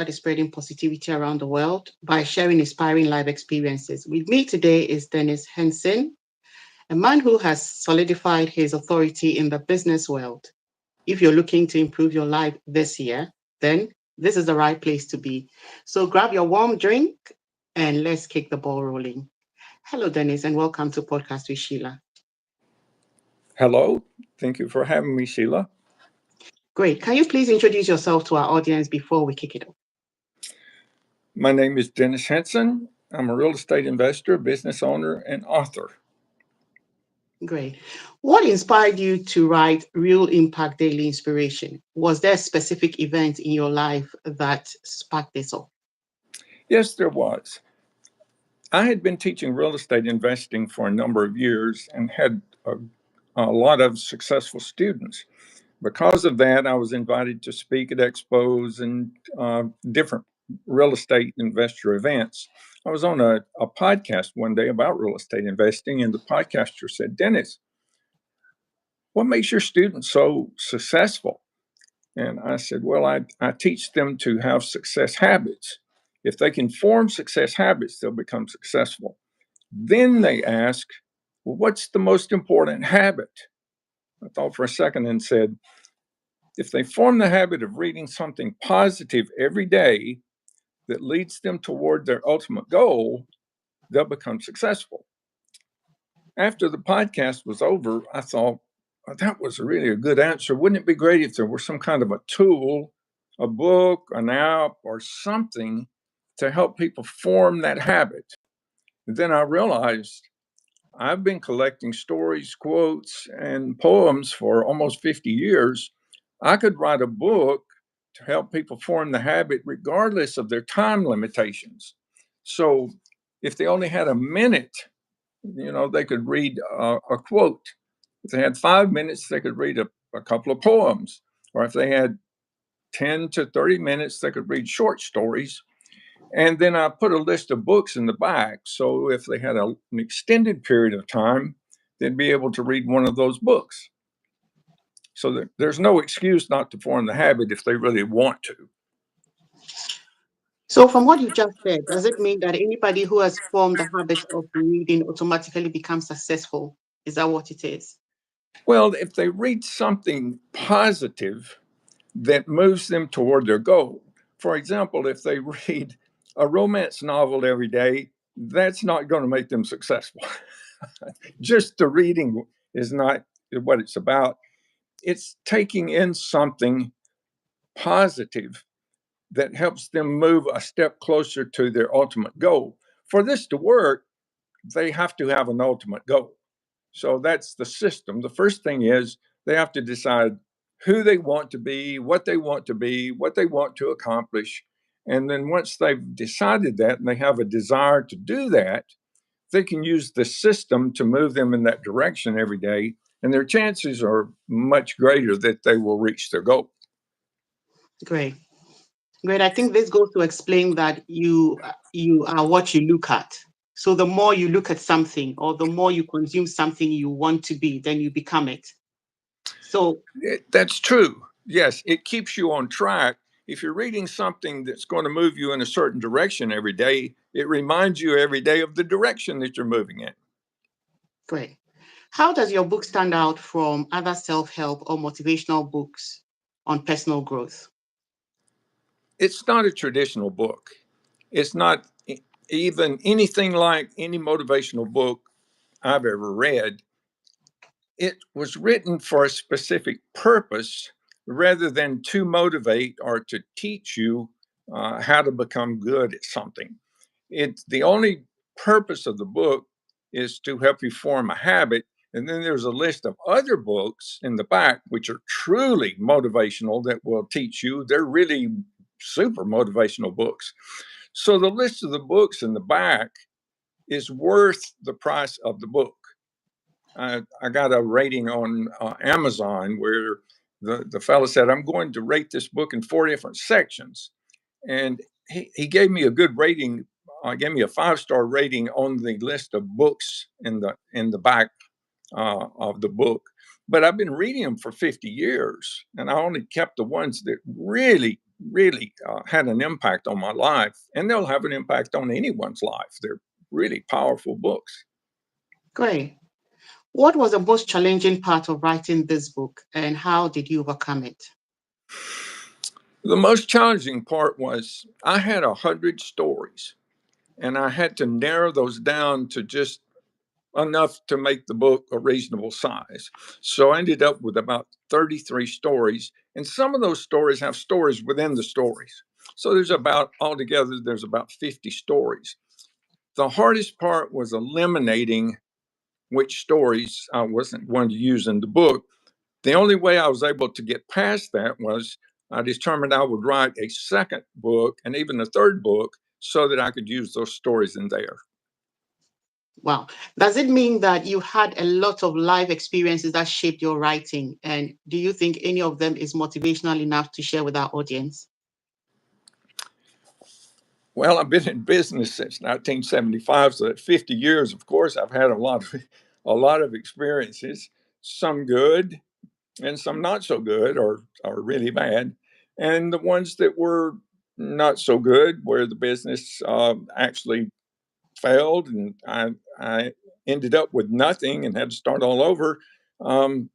that is spreading positivity around the world by sharing inspiring life experiences. With me today is Dennis Henson, a man who has solidified his authority in the business world. If you're looking to improve your life this year, then this is the right place to be. So grab your warm drink and let's kick the ball rolling. Hello, Dennis, and welcome to Podcast with Sheila. Hello. Thank you for having me, Sheila. Great. Can you please introduce yourself to our audience before we kick it off? My name is Dennis Henson. I'm a real estate investor, business owner, and author. Great. What inspired you to write Real Impact Daily Inspiration? Was there a specific event in your life that sparked this off? Yes, there was. I had been teaching real estate investing for a number of years and had a lot of successful students. Because of that, I was invited to speak at expos and different real estate investor events. I was on a podcast one day about real estate investing, and the podcaster said, Dennis, what makes your students so successful? And I said, well, I teach them to have success habits. If they can form success habits, they'll become successful. Then they ask, well, what's the most important habit? I thought for a second and said, if they form the habit of reading something positive every day that leads them toward their ultimate goal, they'll become successful. After the podcast was over, I thought, oh, that was really a good answer. Wouldn't it be great if there were some kind of a tool, a book, an app, or something to help people form that habit? And then I realized I've been collecting stories, quotes, and poems for almost 50 years. I could write a book to help people form the habit regardless of their time limitations. So if they only had a minute, they could read a quote. If they had 5 minutes, they could read a couple of poems. Or if they had 10 to 30 minutes, they could read short stories. And then I put a list of books in the back. So if they had an extended period of time, they'd be able to read one of those books. So there's no excuse not to form the habit if they really want to. So, from what you just said, does it mean that anybody who has formed the habit of reading automatically becomes successful? Is that what it is? Well, if they read something positive that moves them toward their goal, for example, if they read a romance novel every day, that's not going to make them successful. Just the reading is not what it's about. It's taking in something positive that helps them move a step closer to their ultimate goal. For this to work, they have to have an ultimate goal. So that's the system. The first thing is they have to decide who they want to be, what they want to be, what they want to accomplish. And then once they've decided that and they have a desire to do that, they can use the system to move them in that direction every day. And their chances are much greater that they will reach their goal. Great. Great. I think this goes to explain that you are what you look at. So the more you look at something or the more you consume something you want to be, then you become it. So That's true. Yes, it keeps you on track. If you're reading something that's going to move you in a certain direction every day, it reminds you every day of the direction that you're moving in. great. How does your book stand out from other self-help or motivational books on personal growth? It's not a traditional book. It's not even anything like any motivational book I've ever read. It was written for a specific purpose rather than to motivate or to teach you how to become good at something. It's the only purpose of the book is to help you form a habit. And then there's a list of other books in the back, which are truly motivational that will teach you. They're really super motivational books. So the list of the books in the back is worth the price of the book. I got a rating on Amazon where the fellow said, I'm going to rate this book in 4 different sections. And he gave me a good rating. Gave me a 5-star rating on the list of books in the back of the book. but I've been reading them for 50 years, and I only kept the ones that really, really had an impact on my life, and they'll have an impact on anyone's life. They're really powerful books. Great. What was the most challenging part of writing this book, and how did you overcome it? The most challenging part was I had 100 stories, and I had to narrow those down to just enough to make the book a reasonable size. So I ended up with about 33 stories, and some of those stories have stories within the stories. So there's about altogether there's about 50 stories. The hardest part was eliminating which stories I wasn't going to use in the book. The only way I was able to get past that was I determined I would write a second book and even a third book so that I could use those stories in there. Wow. Does it mean that you had a lot of life experiences that shaped your writing? And do you think any of them is motivational enough to share with our audience? Well, I've been in business since 1975, so at 50 years, of course, I've had a lot of experiences, some good and some not so good or really bad. And the ones that were not so good, where the business actually failed and I ended up with nothing and had to start all over. Um,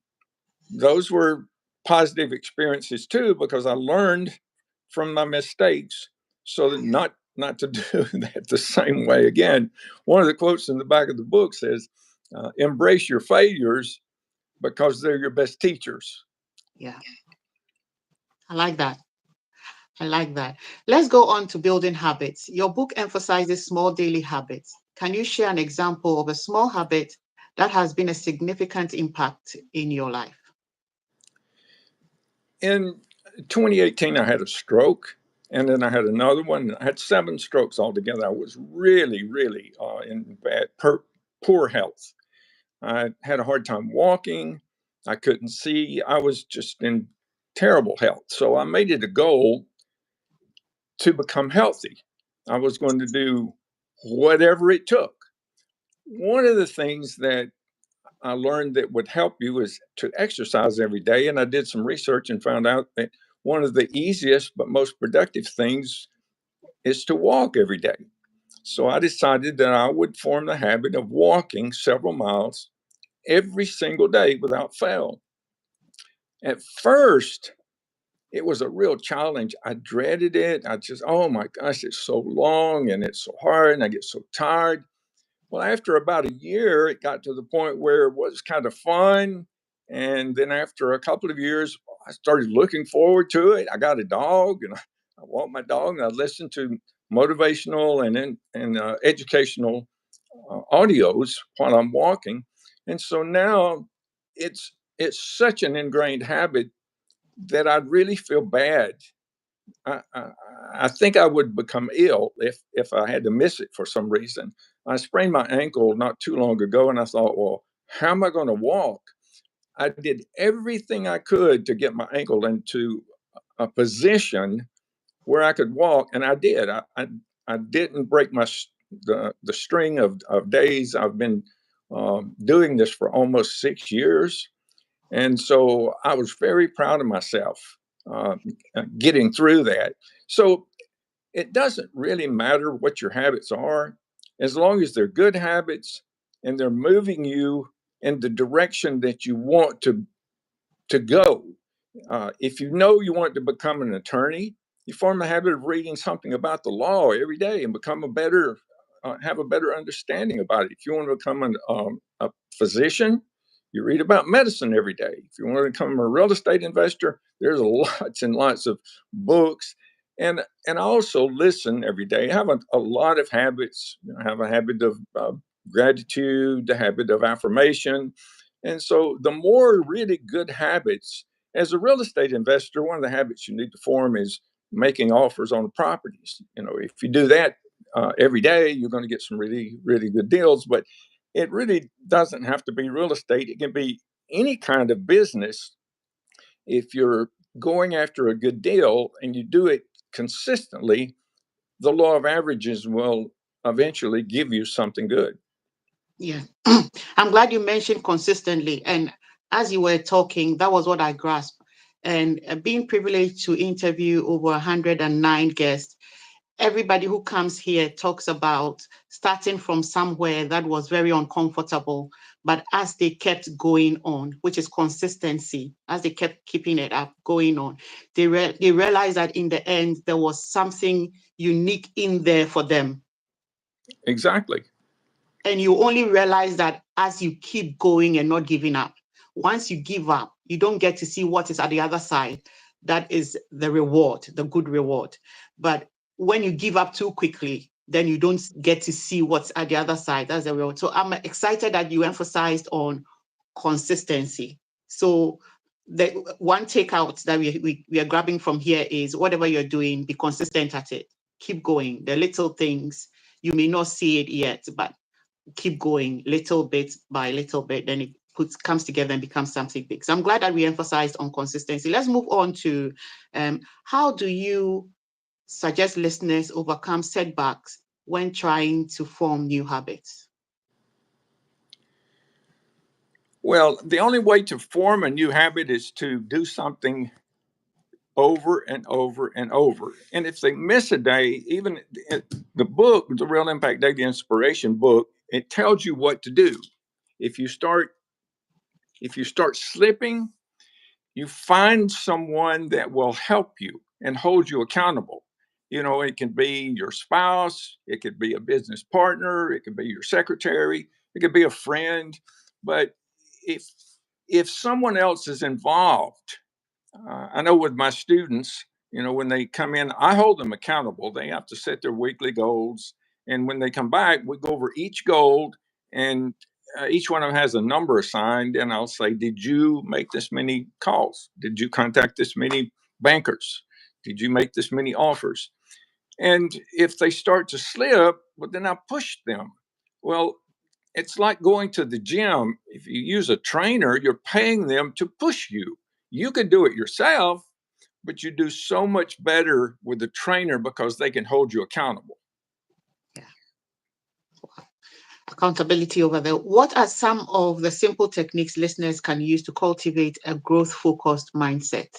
those were positive experiences too, because I learned from my mistakes so that not to do that the same way again. One of the quotes in the back of the book says, embrace your failures because they're your best teachers. Yeah, I like that. I like that. Let's go on to building habits. Your book emphasizes small daily habits. Can you share an example of a small habit that has been a significant impact in your life? In 2018, I had a stroke, and then I had another one. I had 7 strokes altogether. I was really, really in poor health. I had a hard time walking. I couldn't see. I was just in terrible health. So I made it a goal to become healthy. I was going to do whatever it took. One of the things that I learned that would help you is to exercise every day. And I did some research and found out that one of the easiest but most productive things is to walk every day. So I decided that I would form the habit of walking several miles every single day without fail. At first, it was a real challenge. I dreaded it. I just, oh my gosh, it's so long and it's so hard and I get so tired. Well, after about a year, it got to the point where it was kind of fun. And then after a couple of years, I started looking forward to it. I got a dog and I walk my dog and I listen to motivational and educational audios while I'm walking. And so now it's such an ingrained habit that I really feel bad. I, I, I think I would become ill if I had to miss it for some reason. I sprained my ankle not too long ago, and I thought, well, how am I going to walk? I did everything I could to get my ankle into a position where I could walk, and I did. I didn't break the string of days. I've been doing this for almost 6 years, and so I was very proud of myself uh, getting through that. So it doesn't really matter what your habits are, as long as they're good habits and they're moving you in the direction that you want to go. If you know you want to become an attorney, you form a habit of reading something about the law every day and become have a better understanding about it. If you want to become a physician, you read about medicine every day. If you want to become a real estate investor, there's lots and lots of books. And I also listen every day. I have a lot of habits. I have a habit of gratitude, the habit of affirmation. And so the more really good habits, as a real estate investor, one of the habits you need to form is making offers on properties. If you do that every day, you're going to get some really, really good deals. But it really doesn't have to be real estate. It can be any kind of business. If you're going after a good deal and you do it consistently, the law of averages will eventually give you something good. Yeah. I'm glad you mentioned consistently. And as you were talking, that was what I grasped. And being privileged to interview over 109 guests, everybody who comes here talks about starting from somewhere that was very uncomfortable, but as they kept going on, which is consistency, as they kept keeping it up, going on, they realized that in the end, there was something unique in there for them. Exactly. And you only realize that as you keep going and not giving up. Once you give up, you don't get to see what is at the other side. That is the reward, the good reward. But when you give up too quickly, then you don't get to see what's at the other side. That's the reward. So I'm excited that you emphasized on consistency. So the one takeout that we are grabbing from here is whatever you're doing, be consistent at it. Keep going. The little things, you may not see it yet, but keep going little bit by little bit, then it comes together and becomes something big. So I'm glad that we emphasized on consistency. Let's move on to how do you suggest listeners overcome setbacks when trying to form new habits? Well, the only way to form a new habit is to do something over and over and over. And if they miss a day, even the book, the Real Impact Daily Inspiration book, it tells you what to do. If you start if you start slipping, you find someone that will help you and hold you accountable. You know, it can be your spouse, it could be a business partner, it could be your secretary, it could be a friend. But if someone else is involved, I know with my students, you know, when they come in, I hold them accountable. They have to set their weekly goals. And when they come back, we go over each goal, and each one of them has a number assigned. And I'll say, did you make this many calls? Did you contact this many bankers? Did you make this many offers? And if they start to slip, well, then I push them. Well, it's like going to the gym. If you use a trainer, you're paying them to push you. You could do it yourself, but you do so much better with the trainer because they can hold you accountable. Yeah. Accountability over there. What are some of the simple techniques listeners can use to cultivate a growth focused mindset?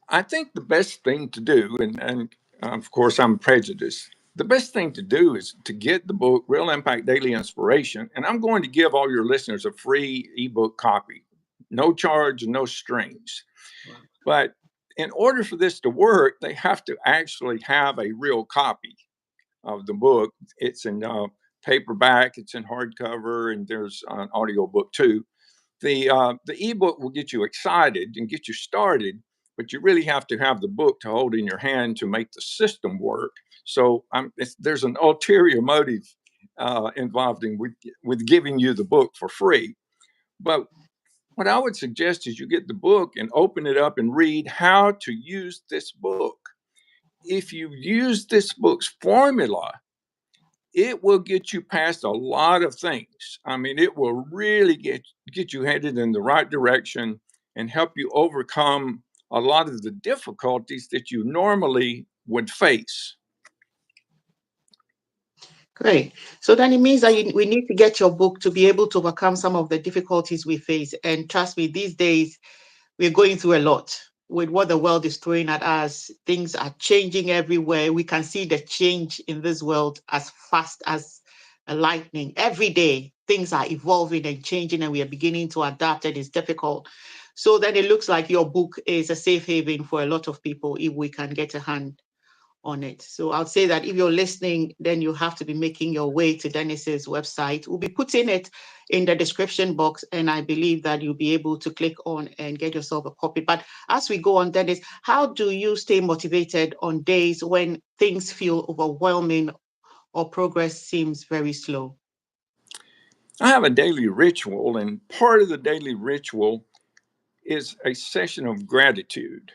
I think the best thing to do, and of course I'm prejudiced, the best thing to do is to get the book, Real Impact Daily Inspiration, and I'm going to give all your listeners a free ebook copy. No charge, no strings. Wow. But in order for this to work, they have to actually have a real copy of the book. It's in paperback, it's in hardcover, and there's an audio book too. The ebook will get you excited and get you started, but you really have to have the book to hold in your hand to make the system work. So there's an ulterior motive involved in with giving you the book for free. But what I would suggest is you get the book and open it up and read how to use this book. If you use this book's formula, it will get you past a lot of things. I mean, it will really get you headed in the right direction and help you overcome a lot of the difficulties that you normally would face. Great. So then it means that we need to get your book to be able to overcome some of the difficulties we face. And trust me, these days we're going through a lot with what the world is throwing at us. Things are changing everywhere. We can see the change in this world as fast as a lightning. Every day, things are evolving and changing, and we are beginning to adapt, and it's difficult. So then it looks like your book is a safe haven for a lot of people if we can get a hand on it. So I'll say that if you're listening, then you have to be making your way to Dennis's website. We'll be putting it in the description box, and I believe that you'll be able to click on and get yourself a copy. But as we go on, Dennis, how do you stay motivated on days when things feel overwhelming or progress seems very slow? I have a daily ritual, and part of the daily ritual is a session of gratitude.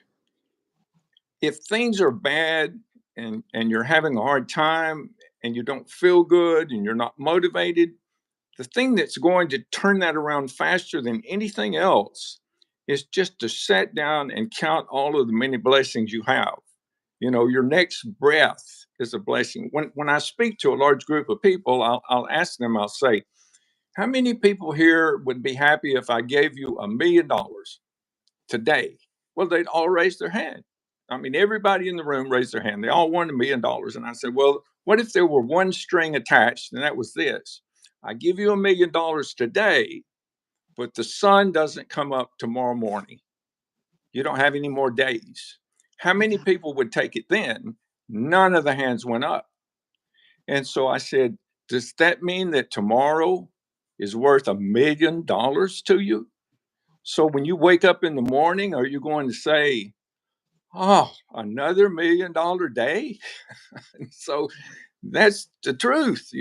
If things are bad and you're having a hard time and you don't feel good and you're not motivated, the thing that's going to turn that around faster than anything else is just to sit down and count all of the many blessings you have. You know, your next breath is a blessing. When I speak to a large group of people, I'll ask them, I'll say, How many people here would be happy if I gave you $1 million today? Well, they'd all raise their hand. I mean, everybody in the room raised their hand. They all wanted $1 million. And I said, well, what if there were one string attached? And that was this: I give you $1 million today, but the sun doesn't come up tomorrow morning. You don't have any more days. How many Yeah. people would take it then? None of the hands went up. And so I said, does that mean that tomorrow is worth $1 million to you? So when you wake up in the morning, are you going to say, oh, another $1 million day? So that's the truth.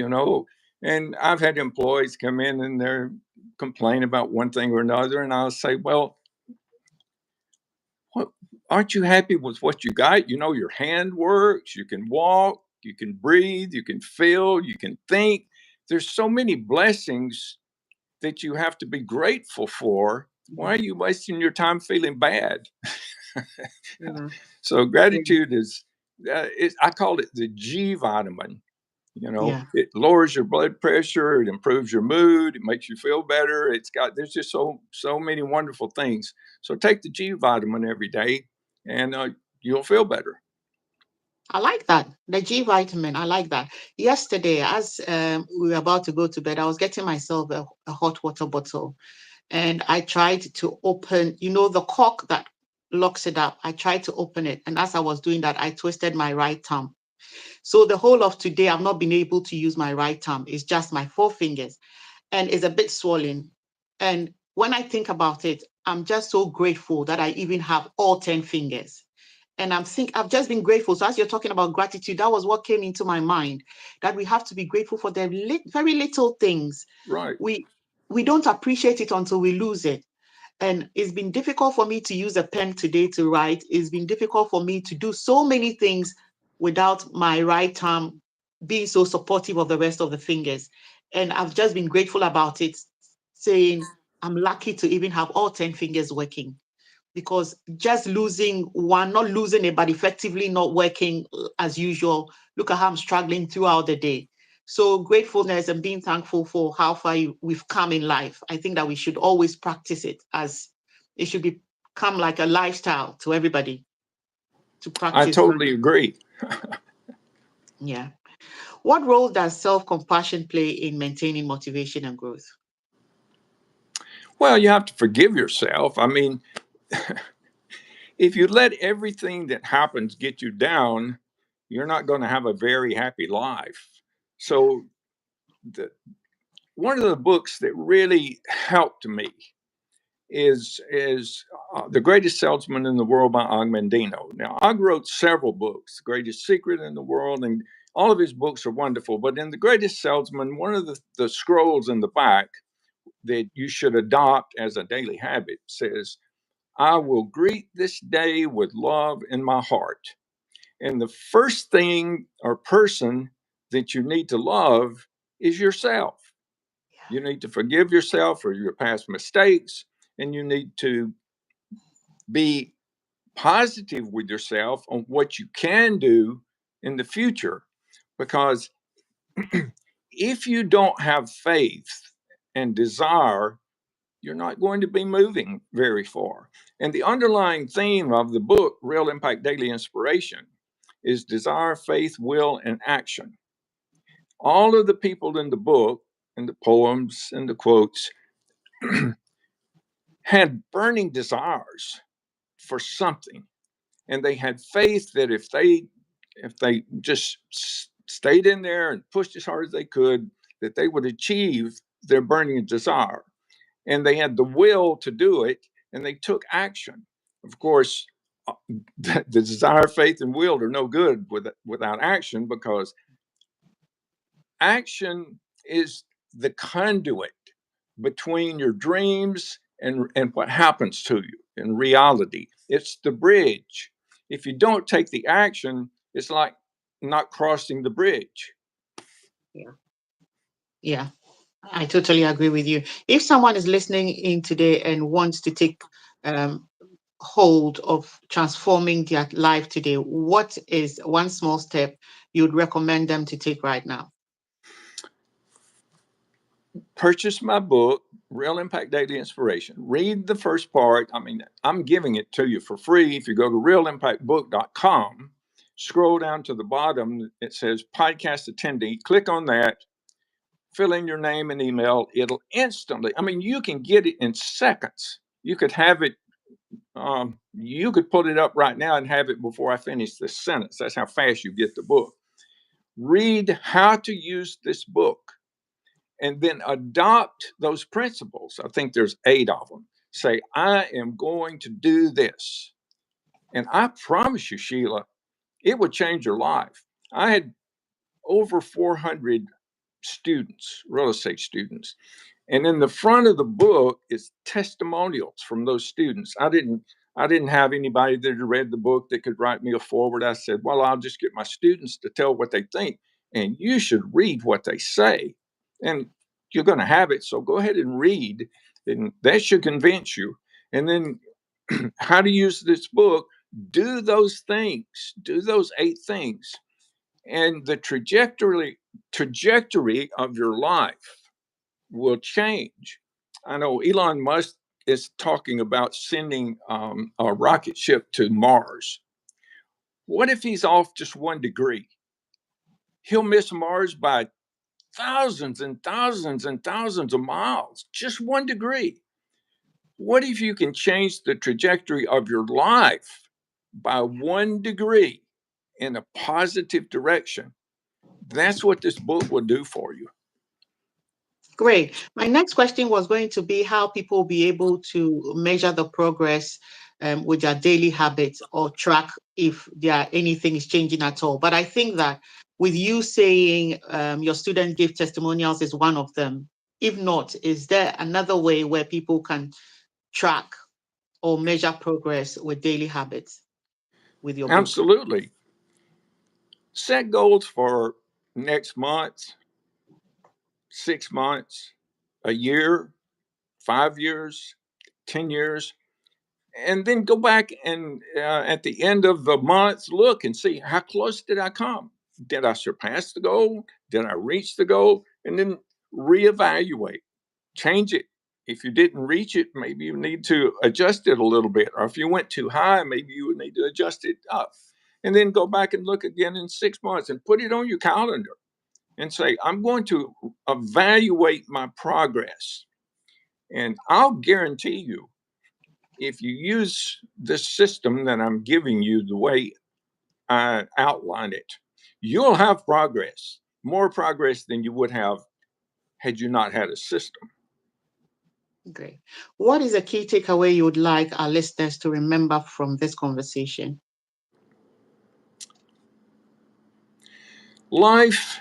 And I've had employees come in and they're complain about one thing or another. And I'll say, well, what, aren't you happy with what you got? Your hand works, you can walk, you can breathe, you can feel, you can think. There's so many blessings that you have to be grateful for. Why are Yeah. you wasting your time feeling bad? Yeah. So Yeah. gratitude is, I call it the G vitamin. Yeah. It lowers your blood pressure, it improves your mood, it makes you feel better. There's just so many wonderful things. So take the G vitamin every day, and you'll feel better. I like that. The G vitamin. I like that. Yesterday, as we were about to go to bed, I was getting myself a hot water bottle, and I tried to open, the cork that locks it up. I tried to open it, and as I was doing that, I twisted my right thumb. So the whole of today, I've not been able to use my right thumb. It's just my four fingers, and it's a bit swollen. And when I think about it, I'm just so grateful that I even have all 10 fingers. And I've just been grateful. So as you're talking about gratitude, that was what came into my mind, that we have to be grateful for the very little things. Right. We don't appreciate it until we lose it. And it's been difficult for me to use a pen today to write. It's been difficult for me to do so many things without my right arm being so supportive of the rest of the fingers. And I've just been grateful about it, saying I'm lucky to even have all 10 fingers working, because just losing one, not losing it, but effectively not working as usual, look at how I'm struggling throughout the day. So gratefulness and being thankful for how far we've come in life. I think that we should always practice it, as it should become like a lifestyle to everybody to I practice totally gratitude. agree. Yeah. What role does self-compassion play in maintaining motivation and growth? Well, you have to forgive yourself. I mean, if you let everything that happens get you down, you're not going to have a very happy life. Yeah. So, one of the books that really helped me is The Greatest Salesman in the World by Og Mandino. Now, Og wrote several books, The Greatest Secret in the World, and all of his books are wonderful. But in The Greatest Salesman, one of the scrolls in the back that you should adopt as a daily habit says, I will greet this day with love in my heart. And the first thing or person that you need to love is yourself. You need to forgive yourself for your past mistakes, and you need to be positive with yourself on what you can do in the future. Because if you don't have faith and desire, you're not going to be moving very far. And the underlying theme of the book, Real Impact Daily Inspiration, is desire, faith, will, and action. All of the people in the book, and the poems and the quotes, had burning desires for something, and they had faith that if they just stayed in there and pushed as hard as they could, that they would achieve their burning desire. And they had the will to do it, and they took action. Of course, the desire, faith, and will are no good without action, because action is the conduit between your dreams and what happens to you in reality. It's the bridge. If you don't take the action, it's like not crossing the bridge. Yeah. Yeah. I totally agree with you. If someone is listening in today and wants to take um, hold of transforming their life today, what is one small step you'd recommend them to take right now? Purchase my book, Real Impact Daily Inspiration. Read the first part. I mean, I'm giving it to you for free. If you go to realimpactbook.com, scroll down to the bottom, it says podcast attendee. Click on that, fill in your name and email. It'll instantly, I mean, you can get it in seconds. You could have it, you could put it up right now and have it before I finish this sentence. That's how fast you get the book. Read how to use this book and then adopt those principles. I think there's 8 of them. Say, I am going to do this. And I promise you, Sheila, it would change your life. I had over 400 students, real estate students. And in the front of the book is testimonials from those students. I didn't have anybody that had read the book that could write me a forward. I said, well, I'll just get my students to tell what they think, and you should read what they say. And you're going to have it, so go ahead and read, and that should convince you. And then how to use this book, do those things, do those 8 things, and the trajectory of your life will change. I know Elon Musk is talking about sending a rocket ship to Mars. What if he's off just 1 degree? He'll miss Mars by thousands and thousands and thousands of miles, just 1 degree. What if you can change the trajectory of your life by 1 degree in a positive direction? That's what this book will do for you. Great. My next question was going to be how people will be able to measure the progress with their daily habits or track if anything is changing at all. But I think that with you saying your student give testimonials is one of them. If not, is there another way where people can track or measure progress with daily habits with your book? Absolutely. Set goals for next month, 6 months, a year, 5 years, 10 years, and then go back and at the end of the month, look and see how close did I come? Did I surpass the goal? Did I reach the goal? And then reevaluate, change it. If you didn't reach it, maybe you need to adjust it a little bit. Or if you went too high, maybe you would need to adjust it up. And then go back and look again in 6 months and put it on your calendar and say, I'm going to evaluate my progress. And I'll guarantee you, if you use this system that I'm giving you the way I outline it, you'll have progress, more progress than you would have had you not had a system. Great. What is a key takeaway you would like our listeners to remember from this conversation? Life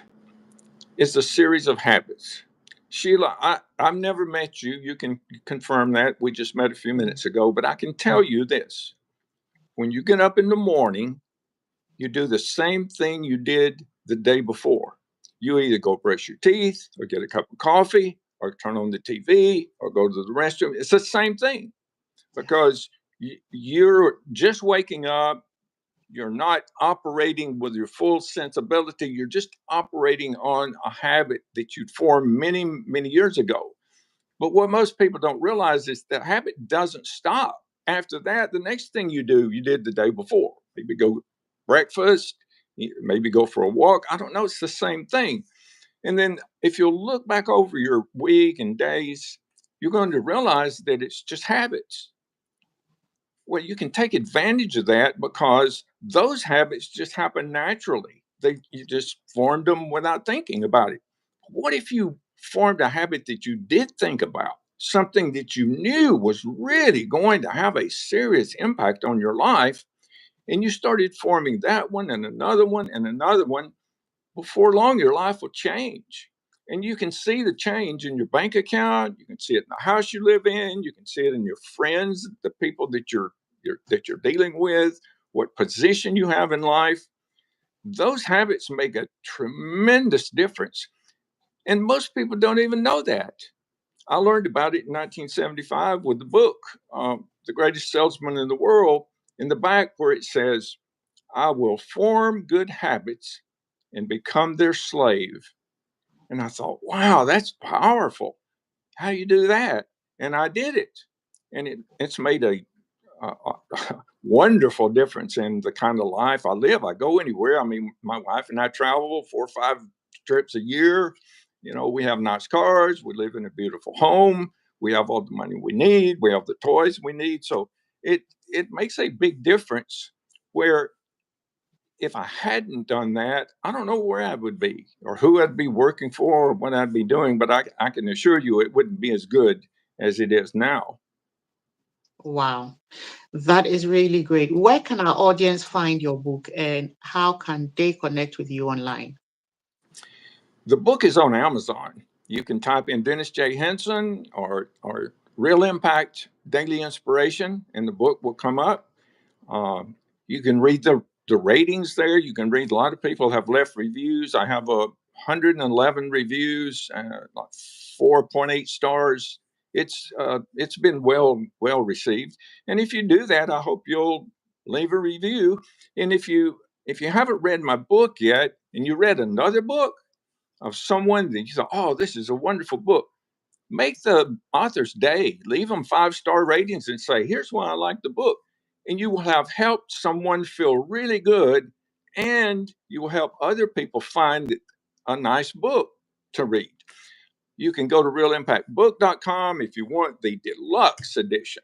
is a series of habits. Sheila, I've never met you. You can confirm that. We just met a few minutes ago. But I can tell you this: when you get up in the morning, you do the same thing you did the day before. You either go brush your teeth or get a cup of coffee or turn on the TV or go to the restroom. It's the same thing because you're just waking up. You're not operating with your full sensibility. You're just operating on a habit that you'd formed many, many years ago. But what most people don't realize is the habit doesn't stop. After that, the next thing you do, you did the day before. Maybe go breakfast, maybe go for a walk. I don't know. It's the same thing. And then if you look back over your week and days, you're going to realize that it's just habits. Well, you can take advantage of that because those habits just happen naturally. You just formed them without thinking about it. What if you formed a habit that you did think about, something that you knew was really going to have a serious impact on your life, and you started forming that one and another one and another one? Before long, your life will change. And you can see the change in your bank account. You can see it in the house you live in. You can see it in your friends, the people that you're dealing with, what position you have in life. Those habits make a tremendous difference. And most people don't even know that. I learned about it in 1975 with the book, The Greatest Salesman in the World, in the back where it says, I will form good habits and become their slave. And I thought, wow, that's powerful. How you do that? And I did it. And it's made a wonderful difference in the kind of life I live. I go anywhere. I mean, my wife and I travel 4 or 5 trips a year. You know, we have nice cars. We live in a beautiful home. We have all the money we need. We have the toys we need. So it makes a big difference. Where if I hadn't done that, I don't know where I would be or who I'd be working for or what I'd be doing. But I can assure you, it wouldn't be as good as it is now. Wow, that is really great. Where can our audience find your book and how can they connect with you online? The book is on Amazon. You can type in Dennis J. Henson or Real Impact Daily Inspiration, and the book will come up. Um, you can read the ratings there. You can read, a lot of people have left reviews. I have 111 reviews, like 4.8 stars. It's been well received. And if you do that, I hope you'll leave a review. And if you haven't read my book yet, and you read another book of someone that you thought, oh, this is a wonderful book, make the author's day. Leave them 5-star ratings and say, here's why I like the book. And you will have helped someone feel really good, and you will help other people find a nice book to read. You can go to realimpactbook.com if you want the deluxe edition.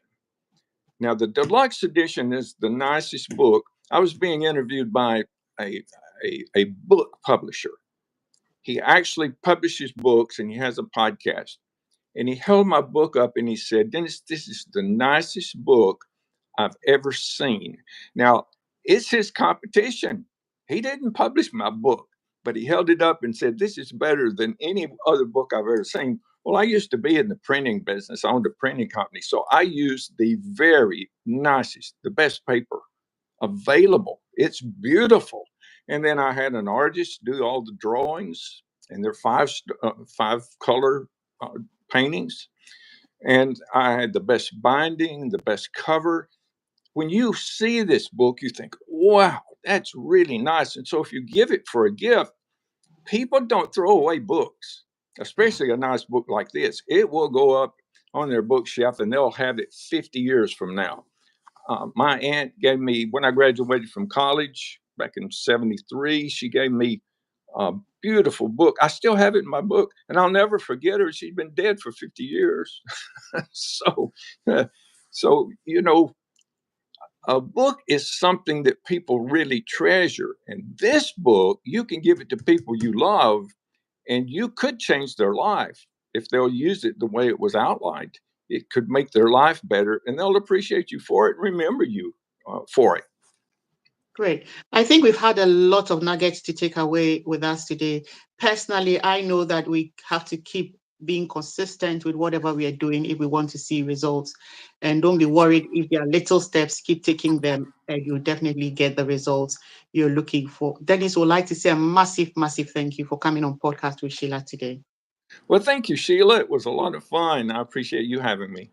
Now, the deluxe edition is the nicest book. I was being interviewed by a book publisher. He actually publishes books and he has a podcast. And he held my book up and he said, Dennis, this is the nicest book I've ever seen. Now, it's his competition. He didn't publish my book, but he held it up and said, this is better than any other book I've ever seen. Well, I used to be in the printing business. I owned a printing company. So I used the very nicest, the best paper available. It's beautiful. And then I had an artist do all the drawings, and they're five color uh, paintings. And I had the best binding, the best cover. When you see this book, you think, wow, that's really nice. And so if you give it for a gift, people don't throw away books, especially a nice book like this. It will go up on their bookshelf and they'll have it 50 years from now. My aunt gave me, when I graduated from college back in '73, she gave me a beautiful book. I still have it in my book, and I'll never forget her. She's been dead for 50 years. so, uh, so, a book is something that people really treasure. And this book, you can give it to people you love, and you could change their life if they'll use it the way it was outlined. It could make their life better, and they'll appreciate you for it and remember you for it. Great. I think we've had a lot of nuggets to take away with us today. Personally, I know that we have to keep being consistent with whatever we are doing if we want to see results. And don't be worried if there are little steps, keep taking them, and you'll definitely get the results you're looking for. Dennis would like to say a massive, massive thank you for coming on podcast with SHEILA today. Well, thank you, Sheila. It was a lot of fun. I appreciate you having me.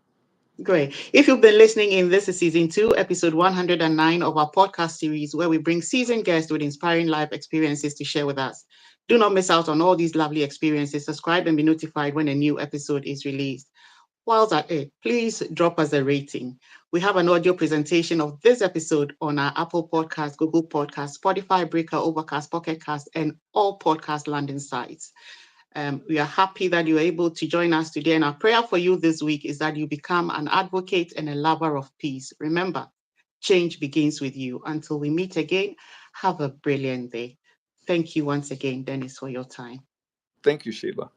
Great. If you've been listening in, this is season 2, episode 109 of our podcast series, where we bring seasoned guests with inspiring life experiences to share with us. Do not miss out on all these lovely experiences. Subscribe and be notified when a new episode is released. Whilst at it, please drop us a rating. We have an audio presentation of this episode on our Apple Podcast, Google Podcast, Spotify, Breaker, Overcast, Pocket Cast, and all podcast landing sites. We are happy that you're able to join us today. And our prayer for you this week is that you become an advocate and a lover of peace. Remember, change begins with you. Until we meet again, have a brilliant day. Thank you once again, Dennis, for your time. Thank you, Sheila.